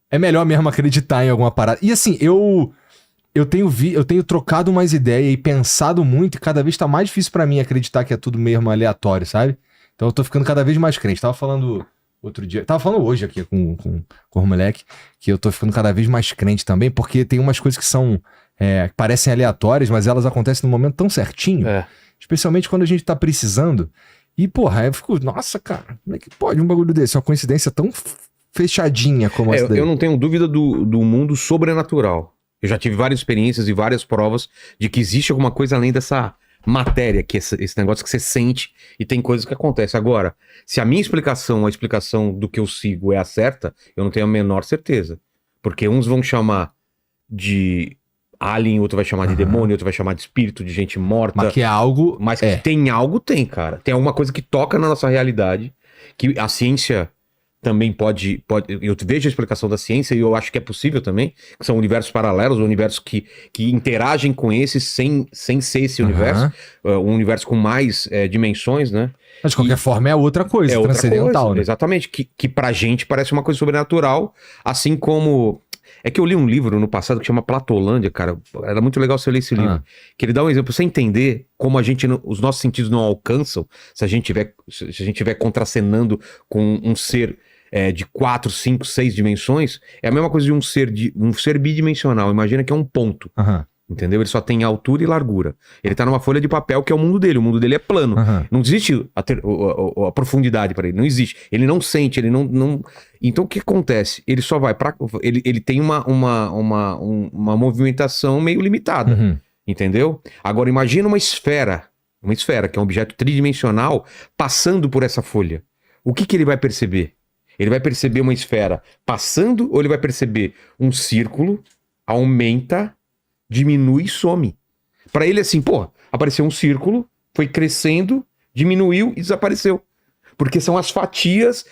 É melhor mesmo acreditar em alguma parada. E assim, eu tenho trocado umas ideias e pensado muito, e cada vez tá mais difícil pra mim acreditar que é tudo mesmo aleatório, sabe? Então eu tô ficando cada vez mais crente. Tava falando outro dia, tava falando hoje aqui com o moleque, que eu tô ficando cada vez mais crente também, porque tem umas coisas que são, que parecem aleatórias, mas elas acontecem num momento tão certinho, especialmente quando a gente tá precisando. E, porra, eu fico, nossa, cara, como é que pode um bagulho desse? Uma coincidência tão fechadinha como essa daí. Eu não tenho dúvida do mundo sobrenatural. Eu já tive várias experiências e várias provas de que existe alguma coisa além dessa matéria, que esse negócio que você sente e tem coisas que acontecem. Agora, se a minha explicação, a explicação do que eu sigo é a certa, eu não tenho a menor certeza. Porque uns vão chamar de alien, outro vai chamar de demônio, outro vai chamar de espírito, de gente morta. Mas que é algo... Mas que tem algo, tem, cara. Tem alguma coisa que toca na nossa realidade, que a ciência também pode... Eu vejo a explicação da ciência e eu acho que é possível também, que são universos paralelos, universos que interagem com esse sem ser esse universo, um universo com mais dimensões, né? Mas de qualquer forma é outra coisa, transcendental, né? Exatamente, que pra gente parece uma coisa sobrenatural, assim como... É que eu li um livro no passado que chama Platolândia, cara. Era muito legal você ler esse livro. Que ele dá um exemplo, pra você entender como os nossos sentidos não alcançam, se a gente estiver contracenando com um ser de 4, 5, 6 dimensões, é a mesma coisa de um ser bidimensional. Imagina que é um ponto. Entendeu? Ele só tem altura e largura. Ele tá numa folha de papel que é o mundo dele. O mundo dele é plano. Não existe a profundidade para ele. Não existe. Ele não sente, ele não... Então o que acontece? Ele só vai para... Ele tem uma movimentação meio limitada. Entendeu? Agora imagina uma esfera, que é um objeto tridimensional, passando por essa folha. O que ele vai perceber? Ele vai perceber uma esfera passando ou ele vai perceber um círculo, aumenta, diminui e some. Pra ele assim, pô, apareceu um círculo, foi crescendo, diminuiu e desapareceu. Porque são as fatias,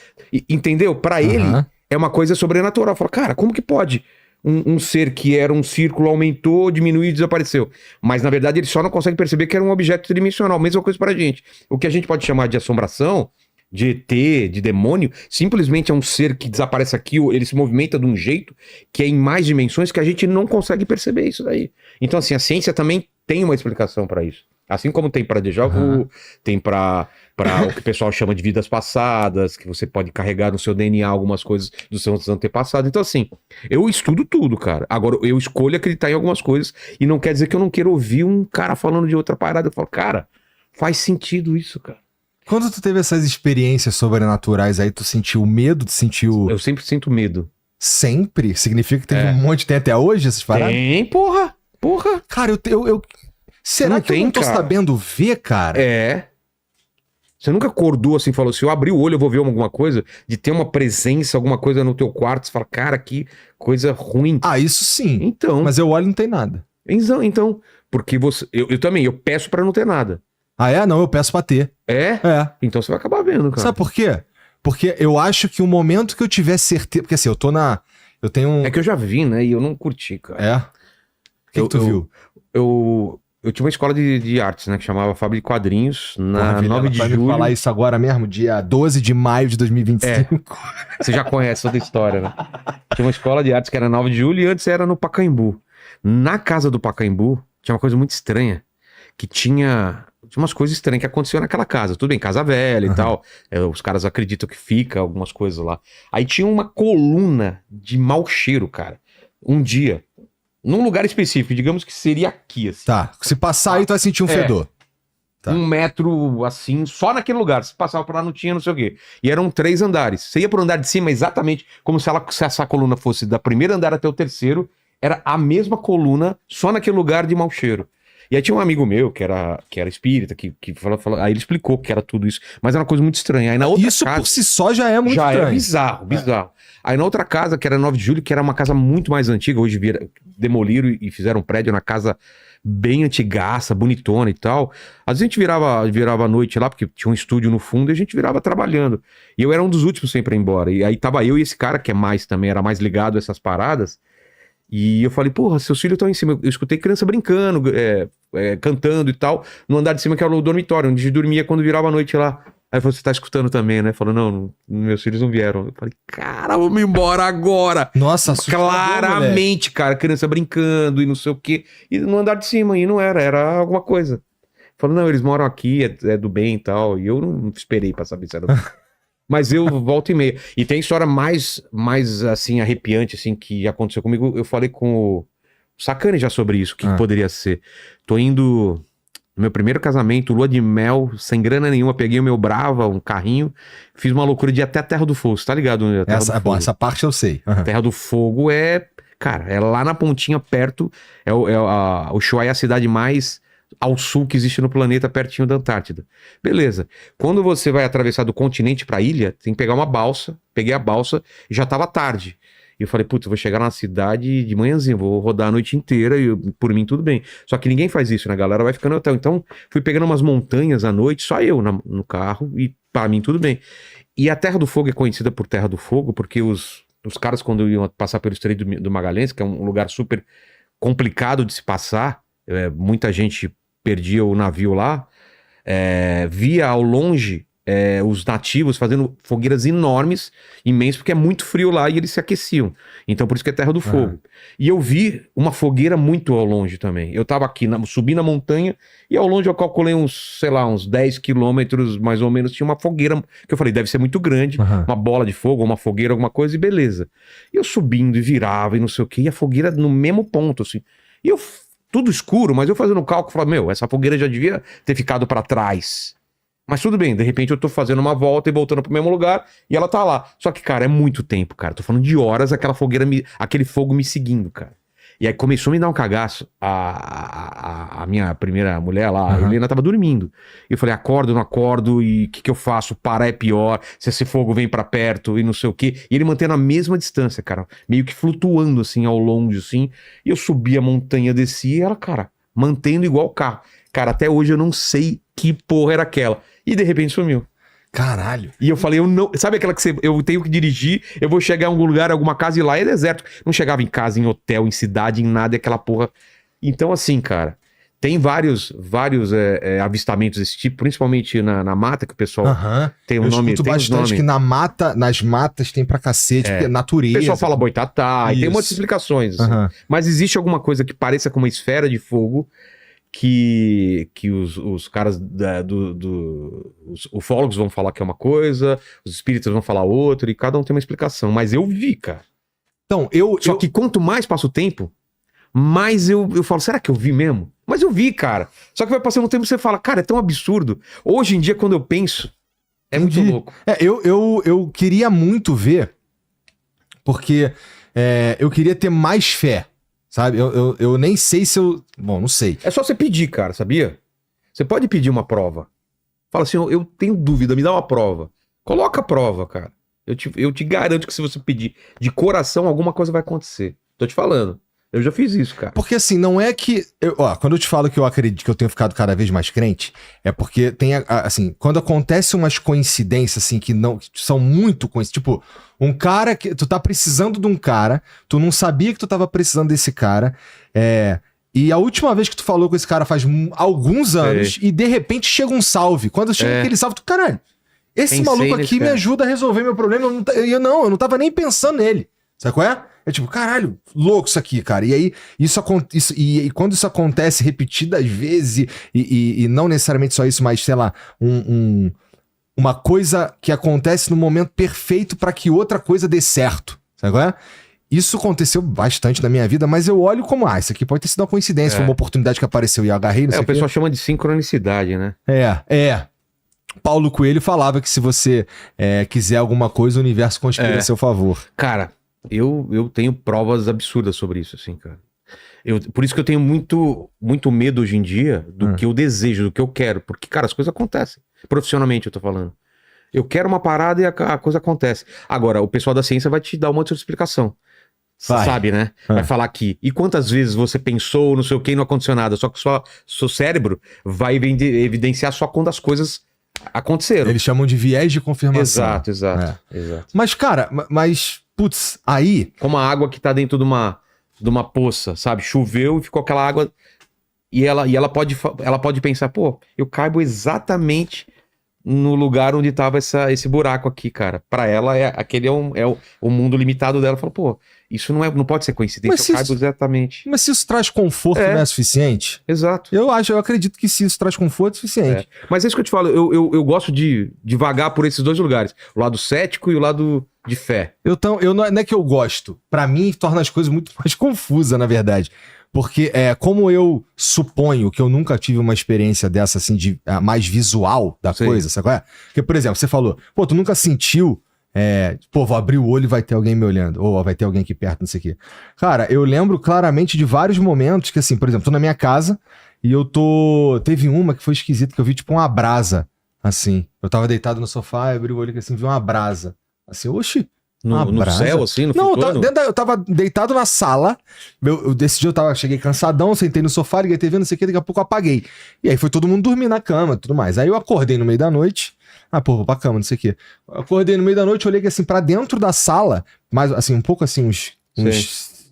entendeu? Pra ele é uma coisa sobrenatural. Fala, cara, como que pode um ser que era um círculo aumentou, diminuiu e desapareceu? Mas na verdade ele só não consegue perceber que era um objeto tridimensional. Mesma coisa pra gente. O que a gente pode chamar de assombração, de ET, de demônio, simplesmente é um ser que desaparece aqui, ele se movimenta de um jeito que é em mais dimensões que a gente não consegue perceber isso daí. Então, assim, a ciência também tem uma explicação para isso. Assim como tem para déjà vu, tem para o que o pessoal chama de vidas passadas, que você pode carregar no seu DNA algumas coisas dos seus antepassados. Então, assim, eu estudo tudo, cara. Agora, eu escolho acreditar em algumas coisas e não quer dizer que eu não quero ouvir um cara falando de outra parada. Eu falo, cara, faz sentido isso, cara. Quando tu teve essas experiências sobrenaturais aí, tu sentiu medo? Tu sentiu... Eu sempre sinto medo. Sempre? Significa que teve um monte, tem até hoje essas paradas? Tem, porra. Cara, eu... Será que eu não tô sabendo ver, cara? Você nunca acordou assim e falou, se eu abrir o olho eu vou ver alguma coisa? De ter uma presença, alguma coisa no teu quarto, você fala, cara, que coisa ruim. Ah, isso sim. Então. Mas eu olho e não tem nada. Então, porque você... Eu também, eu peço pra não ter nada. Ah, é? Não, eu peço pra ter. É? Então você vai acabar vendo, cara. Sabe por quê? Porque eu acho que o momento que eu tiver certeza... Porque assim, eu tenho um... É que eu já vi, né? E eu não curti, cara. É? O que tu viu? Eu tinha uma escola de artes, né? Que chamava Fábrica de Quadrinhos, na 9 de julho. Vai me falar isso agora mesmo? Dia 12 de maio de 2025. Você já conhece toda a história, né? Tinha uma escola de artes que era 9 de julho e antes era no Pacaembu. Na casa do Pacaembu, tinha uma coisa muito estranha. Que tinha umas coisas estranhas que aconteciam naquela casa. Tudo bem, casa velha e tal. Os caras acreditam que fica algumas coisas lá. Aí tinha uma coluna de mau cheiro, cara. Um dia. Num lugar específico, digamos que seria aqui, assim. Tá, se passar aí tu vai sentir um fedor. Tá. 1 metro, assim, só naquele lugar. Se passava por lá, não tinha, não sei o quê. E eram 3 andares. Você ia pro andar de cima exatamente como se essa coluna fosse da primeiro andar até o terceiro. Era a coluna, só naquele lugar de mau cheiro. E aí tinha um amigo meu, que era espírita, que falou, aí ele explicou que era tudo isso. Mas era uma coisa muito estranha. Aí na outra isso casa, por si só já é muito estranho. Já é bizarro. Aí na outra casa, que era 9 de julho, que era uma casa muito mais antiga, hoje demoliram e fizeram um prédio na casa bem antigaça, bonitona e tal. Às vezes a gente virava à noite lá, porque tinha um estúdio no fundo, e a gente virava trabalhando. E eu era um dos últimos sempre a ir embora. E aí tava eu e esse cara, que era mais ligado a essas paradas. E eu falei, porra, seus filhos estão em cima. Eu escutei criança brincando, cantando e tal, no andar de cima, que era o dormitório, onde a gente dormia quando virava a noite lá. Aí você tá escutando também, né? Falou, não, meus filhos não vieram. Eu falei, cara, vamos embora agora. Nossa, assustador, claramente, cara, criança brincando e não sei o quê. E no andar de cima, e não era alguma coisa. Falou, não, eles moram aqui, é do bem e tal. E eu não esperei pra saber se era do bem. Mas eu volto e meia. E tem história mais assim, arrepiante, assim, que aconteceu comigo. Eu falei com o Sacani já sobre isso, o que poderia ser. Tô indo no meu primeiro casamento, lua de mel, sem grana nenhuma, peguei o meu Brava, um carrinho, fiz uma loucura de ir até a Terra do Fogo, você tá ligado? Né? Bom, essa parte eu sei. Terra do Fogo cara, é lá na pontinha perto, o Ushuaia é a cidade mais ao sul que existe no planeta, pertinho da Antártida. Beleza. Quando você vai atravessar do continente pra ilha, tem que pegar uma balsa. Peguei a balsa e já tava tarde. E eu falei, putz, eu vou chegar na cidade de manhãzinha, vou rodar a noite inteira e por mim tudo bem. Só que ninguém faz isso, né? A galera vai ficando no hotel. Então, fui pegando umas montanhas à noite, só eu no carro e pra mim tudo bem. E a Terra do Fogo é conhecida por Terra do Fogo porque os caras, quando iam passar pelo Estreito do Magalhães, que é um lugar super complicado de se passar, muita gente perdia o navio lá, via ao longe os nativos fazendo fogueiras enormes, imensas, porque é muito frio lá e eles se aqueciam. Então por isso que é Terra do Fogo. E eu vi uma fogueira muito ao longe também. Eu tava aqui, subi na montanha e ao longe eu calculei uns 10 quilômetros mais ou menos, tinha uma fogueira que eu falei, deve ser muito grande, uma bola de fogo, uma fogueira, alguma coisa, e beleza. E eu subindo e virava e não sei o que, e a fogueira no mesmo ponto, assim. E eu tudo escuro, mas eu fazendo cálculo, falei, essa fogueira já devia ter ficado pra trás. Mas tudo bem, de repente eu tô fazendo uma volta e voltando pro mesmo lugar e ela tá lá. Só que, cara, é muito tempo, cara. Tô falando de horas aquela fogueira, aquele fogo me seguindo, cara. E aí começou a me dar um cagaço. A minha primeira mulher lá, a Helena, tava dormindo. Eu falei, acordo, não acordo, e o que eu faço? Parar é pior, se esse fogo vem pra perto e não sei o quê. E ele mantendo a mesma distância, cara. Meio que flutuando, assim, ao longe, assim. E eu subia a montanha, descia e ela, cara, mantendo igual o carro. Cara, até hoje eu não sei que porra era aquela. E de repente sumiu. Caralho. E eu falei, eu não. Sabe aquela que eu tenho que dirigir, eu vou chegar em algum lugar, alguma casa e lá é deserto. Não chegava em casa, em hotel, em cidade, em nada, aquela porra. Então, assim, cara, tem vários avistamentos desse tipo, principalmente na mata, que o pessoal tem um nome. Eu escuto bastante que nas matas tem pra cacete, porque é natureza. O pessoal fala boitatá, e tem muitas explicações. Assim. Mas existe alguma coisa que pareça com uma esfera de fogo. Que os caras os ufólogos vão falar que é uma coisa, os espíritas vão falar outra, e cada um tem uma explicação. Mas eu vi, cara. Então, Só que quanto mais passa o tempo, mais eu falo, será que eu vi mesmo? Mas eu vi, cara. Só que vai passando um tempo e você fala, cara, é tão absurdo. Hoje em dia, quando eu penso, é muito louco. Eu queria muito ver, porque eu queria ter mais fé. Sabe? Eu nem sei se eu... Bom, não sei. É só você pedir, cara, sabia? Você pode pedir uma prova. Fala assim, eu tenho dúvida, me dá uma prova. Coloca a prova, cara. Eu te garanto que se você pedir de coração, alguma coisa vai acontecer. Tô te falando. Eu já fiz isso, cara. Porque assim, não é que... quando eu te falo que eu acredito que eu tenho ficado cada vez mais crente, é porque tem, assim, quando acontece umas coincidências, assim, que são muito coincidências, tipo, um cara que... Tu tá precisando de um cara, tu não sabia que tu tava precisando desse cara, e a última vez que tu falou com esse cara faz alguns anos, e de repente chega um salve. Quando chega aquele salve, tu, caralho, esse maluco aqui me ajuda a resolver meu problema, eu não tava nem pensando nele. Sabe qual é? É tipo, caralho, louco isso aqui, cara. E aí, e quando isso acontece repetidas vezes, e não necessariamente só isso, mas, sei lá, uma coisa que acontece no momento perfeito pra que outra coisa dê certo. Sabe qual é? Isso aconteceu bastante na minha vida, mas eu olho como, isso aqui pode ter sido uma coincidência, foi uma oportunidade que apareceu e eu agarrei, não sei o pessoal chama de sincronicidade, né? Paulo Coelho falava que se você quiser alguma coisa, o universo conspira a seu favor. Cara, eu tenho provas absurdas sobre isso, assim, cara. Por isso que eu tenho muito, muito medo hoje em dia do que eu desejo, do que eu quero. Porque, cara, as coisas acontecem. Profissionalmente, eu tô falando. Eu quero uma parada e a coisa acontece. Agora, o pessoal da ciência vai te dar uma outra explicação. Você sabe, né? Vai falar aqui. E quantas vezes você pensou, não sei o que, e não aconteceu nada. Só que seu cérebro vai evidenciar só quando as coisas aconteceram. Eles chamam de viés de confirmação. Exato. Mas, cara, putz, aí... Como a água que tá dentro de uma poça, sabe? Choveu e ficou aquela água... E ela pode pensar, pô, eu caibo exatamente no lugar onde tava esse buraco aqui, cara. Pra ela, aquele é o mundo limitado dela. Fala, pô, isso não pode ser coincidência, eu caibo exatamente. Mas se isso traz conforto, não é suficiente? Exato. Eu acredito que se isso traz conforto, é suficiente. Mas é isso que eu te falo, eu gosto de vagar por esses dois lugares. O lado cético e o lado de fé. Não é que eu gosto. Pra mim, torna as coisas muito mais confusas, na verdade. Porque como eu suponho que eu nunca tive uma experiência dessa, assim, de mais visual da coisa, sabe qual é? Porque, por exemplo, você falou, pô, tu nunca sentiu, pô, vou abrir o olho e vai ter alguém me olhando, ou vai ter alguém aqui perto, não sei o quê. Cara, eu lembro claramente de vários momentos que, assim, por exemplo, tô na minha casa e teve uma que foi esquisita, que eu vi, tipo, uma brasa, assim. Eu tava deitado no sofá, abri o olho e, assim, vi uma brasa. Assim, oxi. No céu, assim, no futuro? Não, eu tava deitado na sala. Desse dia cheguei cansadão, sentei no sofá, liguei a TV, não sei o que, daqui a pouco eu apaguei. E aí foi todo mundo dormir na cama e tudo mais. Aí eu acordei no meio da noite. Pô, vou pra cama, não sei o que. Acordei no meio da noite, olhei assim pra dentro da sala, mais assim, um pouco assim, uns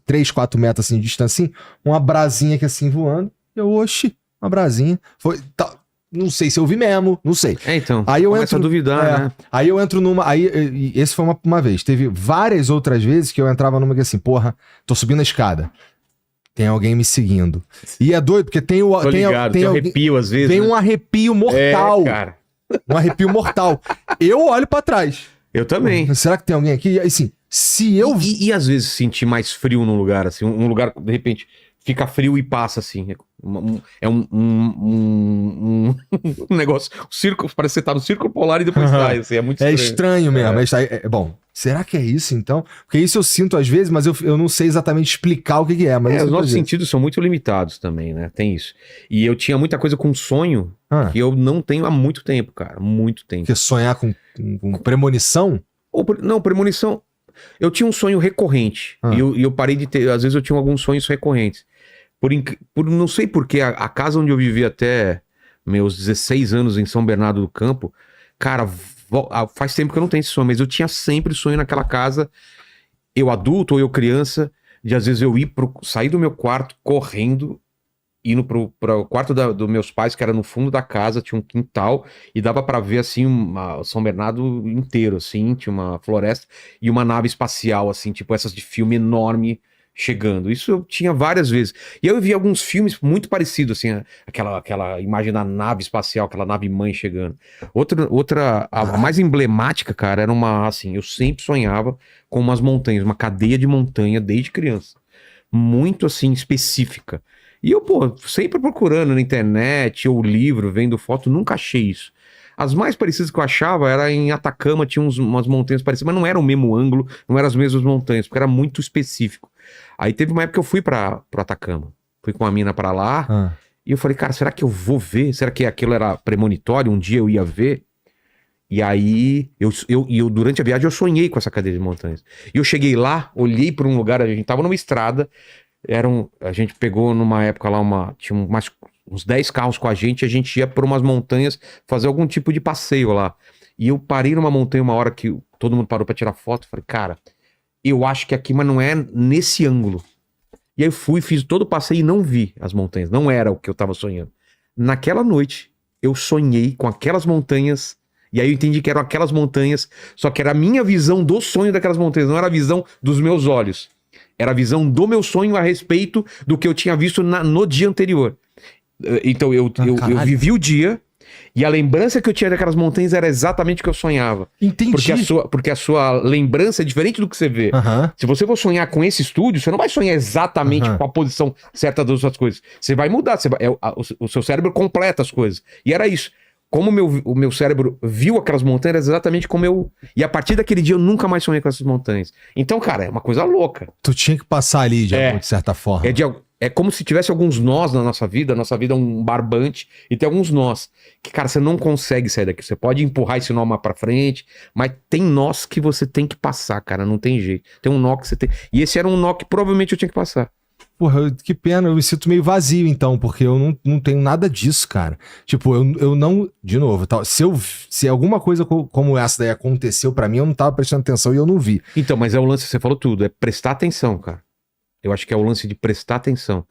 3, 4 metros assim de distância, assim, uma brasinha aqui assim voando. Oxi, uma brasinha. Não sei se eu vi mesmo, não sei. Então, aí eu começa a duvidar, né? Aí eu entro numa... Esse foi uma vez. Teve várias outras vezes que eu entrava numa que assim, porra, tô subindo a escada. Tem alguém me seguindo. E é doido, porque tem o... Tem arrepio às vezes. Tem um arrepio mortal. Cara. Um arrepio mortal. Eu olho pra trás. Eu também. Será que tem alguém aqui? Assim, se eu... E às vezes sentir mais frio num lugar, assim, um lugar, de repente... Fica frio e passa, assim. É um negócio... O círculo, parece que você tá no círculo polar e depois sai, assim. É muito estranho. É estranho mesmo. Bom, será que é isso, então? Porque isso eu sinto às vezes, mas eu não sei exatamente explicar o que é. Mas os nossos sentidos são muito limitados também, né? Tem isso. E eu tinha muita coisa com sonho que eu não tenho há muito tempo, cara. Muito tempo. Porque sonhar com premonição? Não, premonição... Eu tinha um sonho recorrente. E eu parei de ter... Às vezes eu tinha alguns sonhos recorrentes. Não sei porquê, a casa onde eu vivi até meus 16 anos em São Bernardo do Campo, cara, faz tempo que eu não tenho esse sonho, mas eu tinha sempre sonho naquela casa, eu adulto ou eu criança, de às vezes eu sair do meu quarto correndo, indo pro quarto dos meus pais, que era no fundo da casa, tinha um quintal, e dava pra ver, assim, São Bernardo inteiro, assim, tinha uma floresta, e uma nave espacial, assim, tipo essas de filme enorme, chegando. Isso eu tinha várias vezes. E eu vi alguns filmes muito parecidos, assim, aquela imagem da nave espacial, aquela nave mãe chegando. A mais emblemática, cara, era assim, eu sempre sonhava com umas montanhas, uma cadeia de montanha desde criança. Muito, assim, específica. E eu, pô, sempre procurando na internet ou livro, vendo foto, nunca achei isso. As mais parecidas que eu achava era em Atacama, tinha umas montanhas parecidas, mas não era o mesmo ângulo, não eram as mesmas montanhas, porque era muito específico. Aí teve uma época que eu fui pro Atacama. Fui com a mina pra lá. E eu falei, cara, será que eu vou ver? Será que aquilo era premonitório? Um dia eu ia ver? E aí, eu durante a viagem, eu sonhei com essa cadeia de montanhas. E eu cheguei lá, olhei pra um lugar, a gente tava numa estrada. A gente pegou numa época lá, tinha uns 10 carros com a gente ia por umas montanhas fazer algum tipo de passeio lá. E eu parei numa montanha uma hora que todo mundo parou pra tirar foto. Falei, cara... Eu acho que aqui, mas não é nesse ângulo. E aí eu fiz todo o passeio e não vi as montanhas. Não era o que eu tava sonhando. Naquela noite, eu sonhei com aquelas montanhas. E aí eu entendi que eram aquelas montanhas. Só que era a minha visão do sonho daquelas montanhas. Não era a visão dos meus olhos. Era a visão do meu sonho a respeito do que eu tinha visto no dia anterior. Então eu vivi o dia... E a lembrança que eu tinha daquelas montanhas era exatamente o que eu sonhava. Entendi. Porque a sua lembrança é diferente do que você vê. Se você for sonhar com esse estúdio, você não vai sonhar exatamente com a posição certa das outras coisas. Você vai mudar. O seu cérebro completa as coisas. E era isso. Como o meu cérebro viu aquelas montanhas, era exatamente como eu... E a partir daquele dia eu nunca mais sonhei com essas montanhas. Então, cara, é uma coisa louca. Tu tinha que passar ali de certa forma. É como se tivesse alguns nós na nossa vida. A nossa vida é um barbante e tem alguns nós que, cara, você não consegue sair daqui. Você pode empurrar esse nó mais pra frente, mas tem nós que você tem que passar, cara. Não tem jeito. Tem um nó que você tem... E esse era um nó que provavelmente eu tinha que passar. Porra, que pena. Eu me sinto meio vazio, então, porque eu não tenho nada disso, cara. Tipo, eu não... De novo, se alguma coisa como essa daí aconteceu pra mim, eu não tava prestando atenção e eu não vi. Então, mas é o lance, você falou tudo. É prestar atenção, cara. Eu acho que é o lance de prestar atenção.